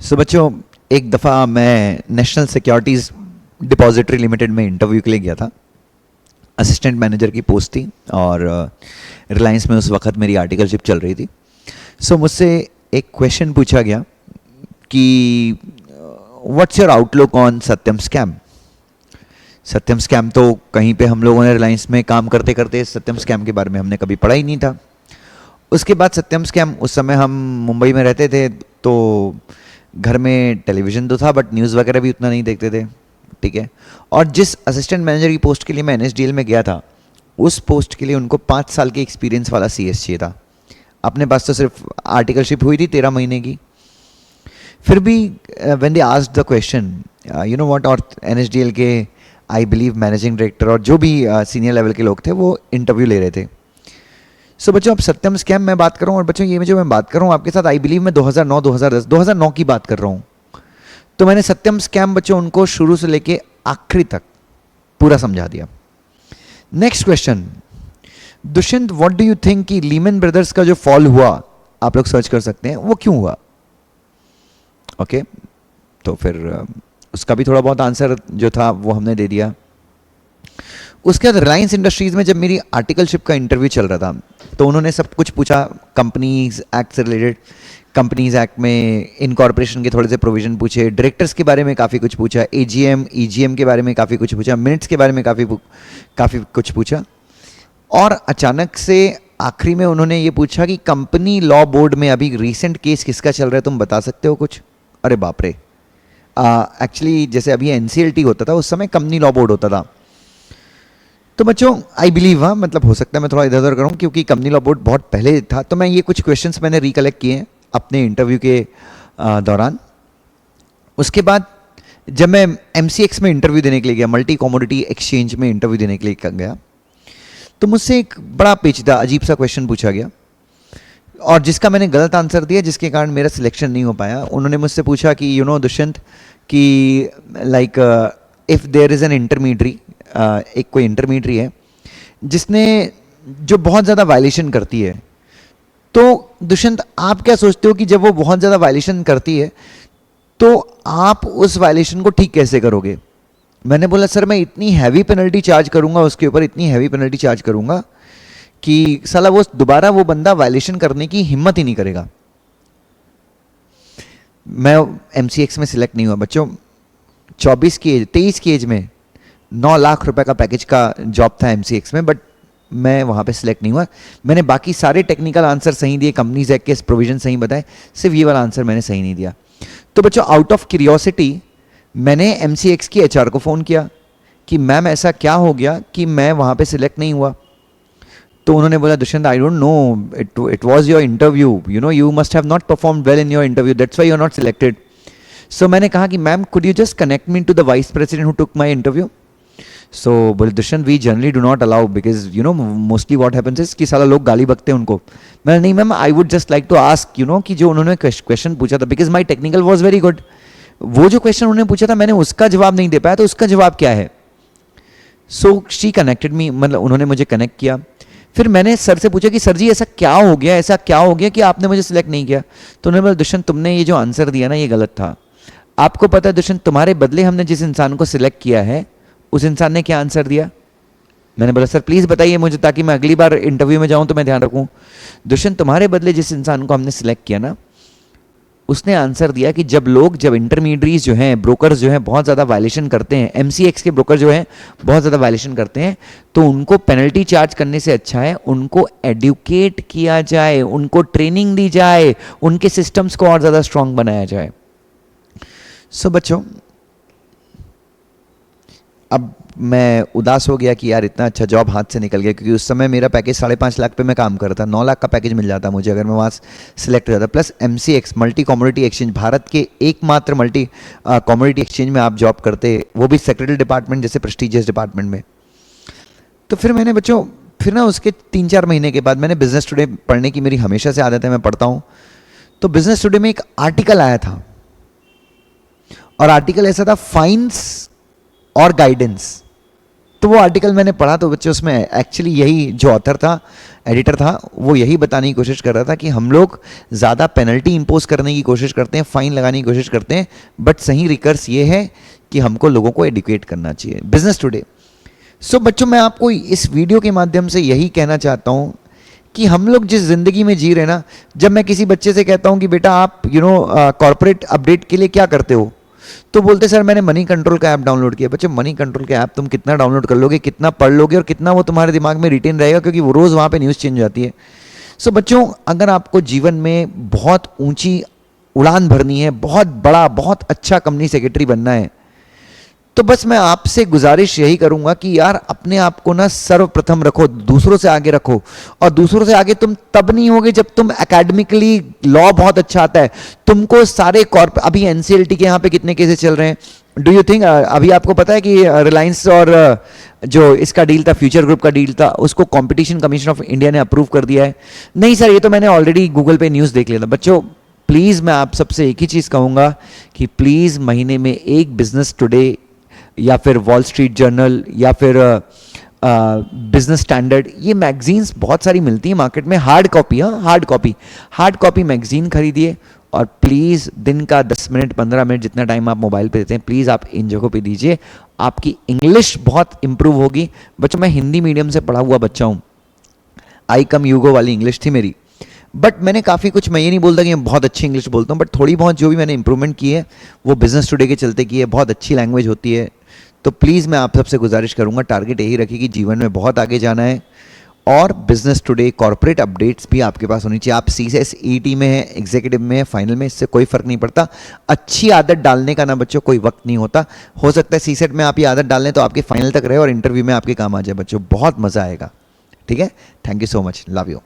सो बच्चों, एक दफ़ा मैं नेशनल सिक्योरिटीज़ डिपॉजिटरी लिमिटेड में इंटरव्यू के लिए गया था। असिस्टेंट मैनेजर की पोस्ट थी और रिलायंस में उस वक्त मेरी आर्टिकलशिप चल रही थी। सो मुझसे एक क्वेश्चन पूछा गया कि what's your outlook on Satyam scam. Satyam scam तो कहीं पे हम लोगों ने रिलायंस में काम करते करते सत्यम स्कैम के बारे में हमने कभी पढ़ा ही नहीं था। उसके बाद सत्यम स्कैम, उस समय हम मुंबई में रहते थे तो घर में टेलीविज़न तो था बट न्यूज़ वगैरह भी उतना नहीं देखते थे, ठीक है। और जिस असिस्टेंट मैनेजर की पोस्ट के लिए मैं एनएसडीएल में गया था, उस पोस्ट के लिए उनको 5 साल के एक्सपीरियंस वाला सीएस चाहिए था। अपने पास तो सिर्फ आर्टिकलशिप हुई थी 13 महीने की। फिर भी when they asked the question, you know what, और एनएसडीएल के आई बिलीव मैनेजिंग डायरेक्टर और जो भी सीनियर लेवल के लोग थे वो इंटरव्यू ले रहे थे। सो बच्चों, अब सत्यम स्कैम मैं बात कर रहा हूँ, और बच्चों ये जो मैं बात कर रहा हूँ आपके साथ, आई बिलीव मैं 2009 की बात कर रहा हूँ। तो मैंने सत्यम स्कैम बच्चों उनको शुरू से लेके आखिरी तक पूरा समझा दिया। Next question, Dushyant, what do you think कि लीमन ब्रदर्स का जो फॉल हुआ, आप लोग सर्च कर सकते हैं, वो क्यों हुआ? ओके, तो फिर उसका भी थोड़ा बहुत आंसर जो था वो हमने दे दिया। उसके बाद रिलायंस इंडस्ट्रीज़ में जब मेरी आर्टिकलशिप का इंटरव्यू चल रहा था तो उन्होंने सब कुछ पूछा कंपनीज एक्ट से रिलेटेड। कंपनीज एक्ट में इनकॉर्पोरेशन के थोड़े से प्रोविजन पूछे, डायरेक्टर्स के बारे में काफ़ी कुछ पूछा, एजीएम ईजीएम के बारे में काफ़ी कुछ पूछा, मिनट्स के बारे में काफ़ी कुछ पूछा। और अचानक से आखिरी में उन्होंने ये पूछा कि कंपनी लॉ बोर्ड में अभी रीसेंट केस किसका चल रहा है, तुम बता सकते हो कुछ? अरे बाप रे! एक्चुअली जैसे अभी एनसीएलटी होता था उस समय कंपनी लॉ बोर्ड होता था। तो बच्चों आई बिलीव, हाँ मतलब हो सकता है मैं थोड़ा इधर उधर करूँ क्योंकि कंपनी लॉ बोर्ड बहुत पहले था। तो मैं ये कुछ क्वेश्चंस मैंने रिकलेक्ट किए हैं अपने इंटरव्यू के दौरान। उसके बाद जब मैं एमसीएक्स में इंटरव्यू देने के लिए गया, मल्टी कमोडिटी एक्सचेंज में इंटरव्यू देने के लिए गया, तो मुझसे एक बड़ा पेचीदा अजीब सा क्वेश्चन पूछा गया और जिसका मैंने गलत आंसर दिया, जिसके कारण मेरा सिलेक्शन नहीं हो पाया। उन्होंने मुझसे पूछा कि यू नो दुष्यंत, कि like if there is an intermediary, एक कोई इंटरमीडियरी है जिसने जो बहुत ज़्यादा वायलेशन करती है, तो दुष्यंत आप क्या सोचते हो कि जब वो बहुत ज़्यादा वायलेशन करती है तो आप उस वायलेशन को ठीक कैसे करोगे? मैंने बोला सर मैं इतनी हैवी पेनल्टी चार्ज करूंगा उसके ऊपर, इतनी हैवी पेनल्टी चार्ज करूंगा कि साला वो दोबारा वो बंदा वायलेशन करने की हिम्मत ही नहीं करेगा। मैं एमसीएक्स में सिलेक्ट नहीं हुआ बच्चों। 23 की एज में 9 लाख रुपए का पैकेज का जॉब था एमसीएक्स में, बट मैं वहाँ पे सिलेक्ट नहीं हुआ। मैंने बाकी सारे टेक्निकल आंसर सही दिए, कंपनीज एक्ट के प्रोविजन सही बताए, सिर्फ ये वाला आंसर मैंने सही नहीं दिया। तो बच्चों आउट ऑफ क्यूरियोसिटी मैंने एमसीएक्स की एचआर को फ़ोन किया कि मैम ऐसा क्या हो गया कि मैं वहाँ पे सिलेक्ट नहीं हुआ। तो उन्होंने बोला Dushyant I don't know, it was your interview, you know you must have not performed well in your interview, that's why you are not selected. So मैंने कहा कि ma'am could you just connect me to the vice president who took my interview. So बोले Dushyant we generally do not allow because you know mostly what happens is कि साला लोग गाली बकते हैं उनको। मैं नहीं ma'am, I would just like to ask you know कि जो उन्होंने क्वेश्चन पूछा था, because my technical was very good, वो जो क्वेश्चन उन्होंने पूछा था मैंने उसका जवाब नहीं दे पाया, तो उसका जवाब क्या है? सो शी कनेक्टेड मी, मतलब उन्होंने मुझे कनेक्ट किया। फिर मैंने सर से पूछा कि सर जी ऐसा क्या हो गया, ऐसा क्या हो गया कि आपने मुझे सिलेक्ट नहीं किया? तो उन्होंने बोला दुष्यंत तुमने ये जो आंसर दिया ना ये गलत था। आपको पता है दुष्यंत तुम्हारे बदले हमने जिस इंसान को सिलेक्ट किया है उस इंसान ने क्या आंसर दिया? मैंने बोला सर प्लीज़ बताइए मुझे ताकि मैं अगली बार इंटरव्यू में जाऊं तो मैं ध्यान रखूं। दुष्यंत तुम्हारे बदले जिस इंसान को हमने सिलेक्ट किया ना, उसने आंसर दिया कि जब इंटरमीडियरीज जो हैं, ब्रोकर्स जो हैं बहुत ज़्यादा वायलेशन करते हैं, एमसीएक्स के ब्रोकर जो हैं बहुत ज़्यादा वायलेशन करते हैं, तो उनको पेनल्टी चार्ज करने से अच्छा है उनको एडुकेट किया जाए, उनको ट्रेनिंग दी जाए, उनके सिस्टम्स को और ज़्यादा स्ट्रांग बनाया जाए। सो बच्चों अब मैं उदास हो गया कि यार इतना अच्छा जॉब हाथ से निकल गया, क्योंकि उस समय मेरा पैकेज 5.5 लाख पे मैं काम कर रहा था। 9 लाख का पैकेज मिल जाता मुझे अगर मैं वहाँ सिलेक्ट हो जाता। Plus MCX multi commodity exchange, Bharat के एकमात्र मल्टी कमोडिटी एक्सचेंज में आप जॉब करते, वो भी सेक्रेटरी डिपार्टमेंट जैसे प्रेस्टिजियस डिपार्टमेंट में। तो फिर मैंने बच्चों फिर ना उसके 3-4 महीने के बाद मैंने बिजनेस टुडे पढ़ने की मेरी हमेशा से आदत है, मैं पढ़ता हूँ। तो बिजनेस टुडे में एक आर्टिकल आया था और आर्टिकल ऐसा था, फाइन्स और गाइडेंस। तो वो आर्टिकल मैंने पढ़ा तो बच्चे उसमें एक्चुअली यही जो ऑथर था, एडिटर था, वो यही बताने की कोशिश कर रहा था कि हम लोग ज़्यादा पेनल्टी इंपोज करने की कोशिश करते हैं, फाइन लगाने की कोशिश करते हैं, बट सही रिकर्स ये है कि हमको लोगों को एडुकेट करना चाहिए। Business today. सो बच्चों, मैं आपको इस वीडियो के माध्यम से यही कहना चाहता हूँ कि हम लोग जिस ज़िंदगी में जी रहे हैं ना, जब मैं किसी बच्चे से कहता हूँ कि बेटा आप कॉर्पोरेट अपडेट के लिए क्या करते हो, तो बोलते सर मैंने मनी कंट्रोल का ऐप डाउनलोड किया। बच्चे, मनी कंट्रोल का ऐप तुम कितना डाउनलोड कर लोगे, कितना पढ़ लोगे और कितना वो तुम्हारे दिमाग में रिटेन रहेगा, क्योंकि वो रोज़ वहाँ पे न्यूज़ चेंज हो जाती है। सो बच्चों, अगर आपको जीवन में बहुत ऊंची उड़ान भरनी है, बहुत बड़ा बहुत अच्छा कंपनी सेक्रेटरी बनना है, तो बस मैं आपसे गुजारिश यही करूंगा कि यार अपने आप को ना सर्वप्रथम रखो, दूसरों से आगे रखो। और दूसरों से आगे तुम तब नहीं होगे जब तुम एकेडमिकली, लॉ बहुत अच्छा आता है तुमको, सारे अभी एनसीएलटी के यहाँ पे कितने केसेस चल रहे हैं, डू यू थिंक अभी आपको पता है कि रिलायंस और जो इसका डील था, फ्यूचर ग्रुप का डील था, उसको कंपटीशन कमीशन ऑफ इंडिया ने अप्रूव कर दिया है? नहीं सर, ये तो मैंने ऑलरेडी गूगल पे न्यूज़ देख लिया था। बच्चों प्लीज़ मैं आप सबसे एक ही चीज़ कहूँगा कि प्लीज़ महीने में एक बिजनेस टुडे या फिर वॉल स्ट्रीट जर्नल या फिर बिजनेस स्टैंडर्ड, ये मैगजीन्स बहुत सारी मिलती हैं मार्केट में, हार्ड कॉपी, हाँ हार्ड कॉपी मैगजीन खरीदिए। और प्लीज़ दिन का 10 मिनट 15 मिनट जितना टाइम आप मोबाइल पे देते हैं, प्लीज़ आप इन जगहों पे दीजिए। आपकी इंग्लिश बहुत इंप्रूव होगी। बच्चों, मैं हिंदी मीडियम से पढ़ा हुआ बच्चा हूँ, आई कम यूगो वाली इंग्लिश थी मेरी, बट मैंने काफ़ी कुछ, मैं ये नहीं बोलता कि मैं बहुत अच्छी इंग्लिश बोलता हूँ, बट थोड़ी बहुत जो भी मैंने इंप्रूवमेंट की है वो बिजनेस टुडे के चलते की है। बहुत अच्छी लैंग्वेज होती है। तो प्लीज़ मैं आप सबसे गुजारिश करूंगा, टारगेट यही रखिए कि जीवन में बहुत आगे जाना है, और बिजनेस टुडे कॉर्पोरेट अपडेट्स भी आपके पास होनी चाहिए। आप सीएस ईटी में है, एग्जीक्यूटिव में है, फाइनल में, इससे कोई फर्क नहीं पड़ता। अच्छी आदत डालने का ना बच्चों कोई वक्त नहीं होता। हो सकता है सीसेट में आप ये आदत डाल लें तो आपके फाइनल तक रहे और इंटरव्यू में आपके काम आ जाए। बच्चों बहुत मज़ा आएगा। ठीक है, thank you so much, love you.